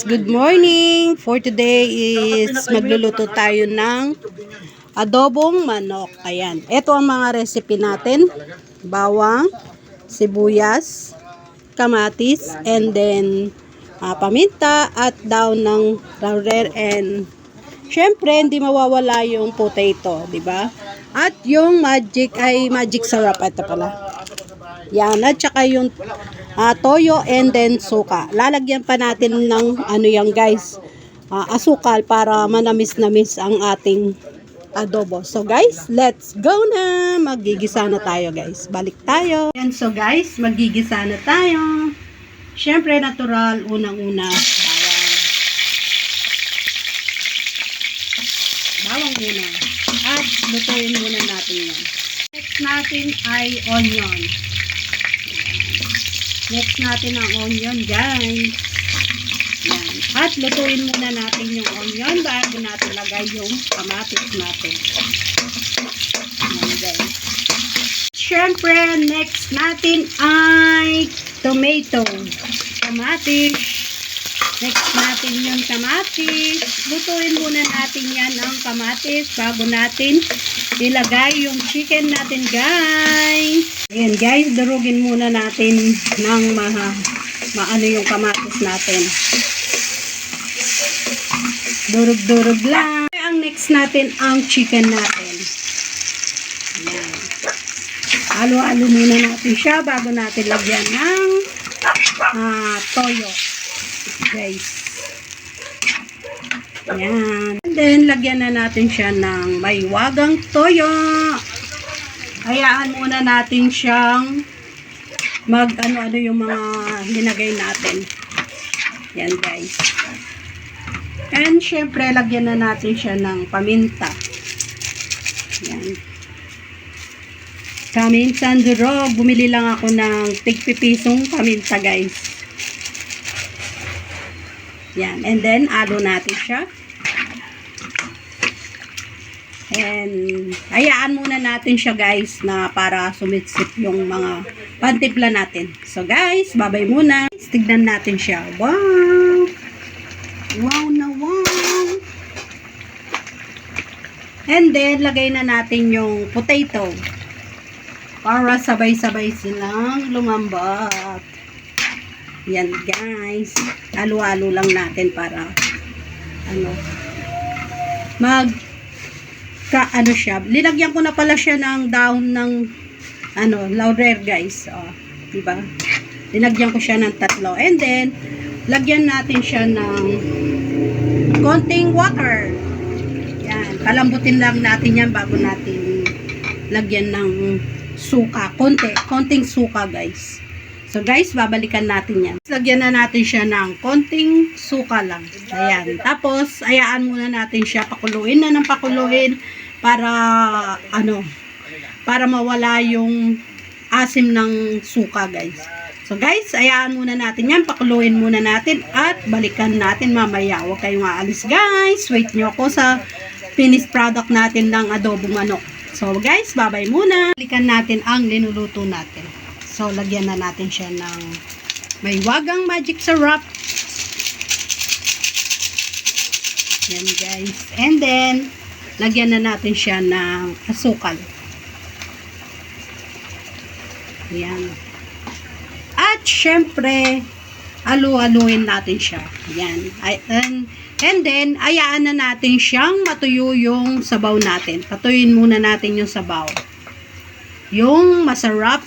good morning. For today is magluluto tayo ng adobong manok. Ayan. Ito ang mga recipe natin. Bawang, sibuyas, kamatis, and then paminta at daon ng laurel, and syempre hindi mawawala yung potato, di ba? At yung magic syrup, ito pala. Yan, at saka yung toyo and then suka. Lalagyan pa natin ng ano yan guys, asukal para manamis-namis ang ating adobo. So guys, let's go na! Magigisa na tayo guys. Balik tayo. Yan, so guys, magigisa na tayo. Syempre natural, unang-una, bawang muna. At lutuin muna natin yan. Next natin ay onion. Next natin ang onion guys. Yan. At lutuin muna natin yung onion bago natin lagay yung kamatis natin. Yan guys. Siyempre, next natin ay tomato. Kamatis. Next natin yung kamatis. Lutuin muna natin yan ang kamatis bago natin ilagay yung chicken natin guys. Ayan guys, durugin muna natin ng maano yung kamatis natin. Durug-durug lang. Ang next natin ang chicken natin. Ayan. Halo-halo muna natin siya bago natin lagyan ng toyo. Guys. Ayan. And then, lagyan na natin siya ng may wagang toyo. Hayaan muna natin siyang mag-ano-ano yung mga linagay natin. Yan guys. And syempre, lagyan na natin siya ng paminta. Yan. Paminta durog. Bumili lang ako ng tig-pipisong paminta guys. Yan. And then, alo natin siya. And, hayaan muna natin siya guys na para sumitsip yung mga pantimpla natin. So guys, babay muna. Tignan natin siya. Wow! Wow na wow! And then, lagay na natin yung potato. Para sabay-sabay silang lumambot. Yan guys. Halo-halo lang natin para ano siya. Linagyan ko na pala siya ng daon ng laurel guys. Diba? Linagyan ko siya ng 3. And then lagyan natin siya ng konting water. Yan. Palambutin lang natin yan bago natin lagyan ng suka. Konting suka guys. So guys, babalikan natin yan. Lagyan na natin siya ng konting suka lang. Ayan. Tapos, hayaan muna natin siya. Pakuluin na ng pakuluin para para mawala yung asim ng suka guys. So guys, hayaan muna natin yan. Pakuluin muna natin at balikan natin mamaya. Huwag kayong aalis guys. Wait nyo ako sa finished product natin ng adobo manok. So guys, babay muna. Balikan natin ang linuluto natin. So, lagyan na natin siya ng may wagang magic syrup. Yan guys. And then, lagyan na natin siya ng asukal. Yan. At, syempre, alu-aluin natin siya. Yan. And then, ayaan na natin siyang matuyo yung sabaw natin. Patuyuin muna natin yung sabaw. Yung masarap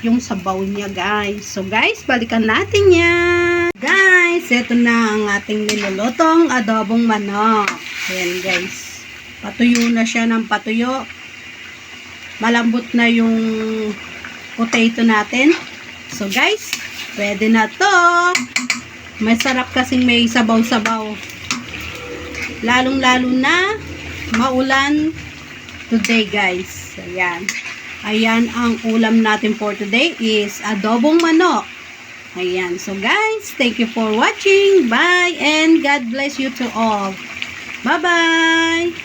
yung sabaw niya guys. So guys, balikan natin yan. Guys, ito na ang ating nilulutong adobong manok. Ayan guys. Patuyo na siya ng patuyo. Malambot na yung potato natin. So guys, pwede na to. Masarap kasing may sabaw-sabaw. Lalong-lalo na maulan today guys. Ayan. Ayan ang ulam natin for today is adobong manok. Ayan. So guys, thank you for watching. Bye and God bless you to all. Bye-bye.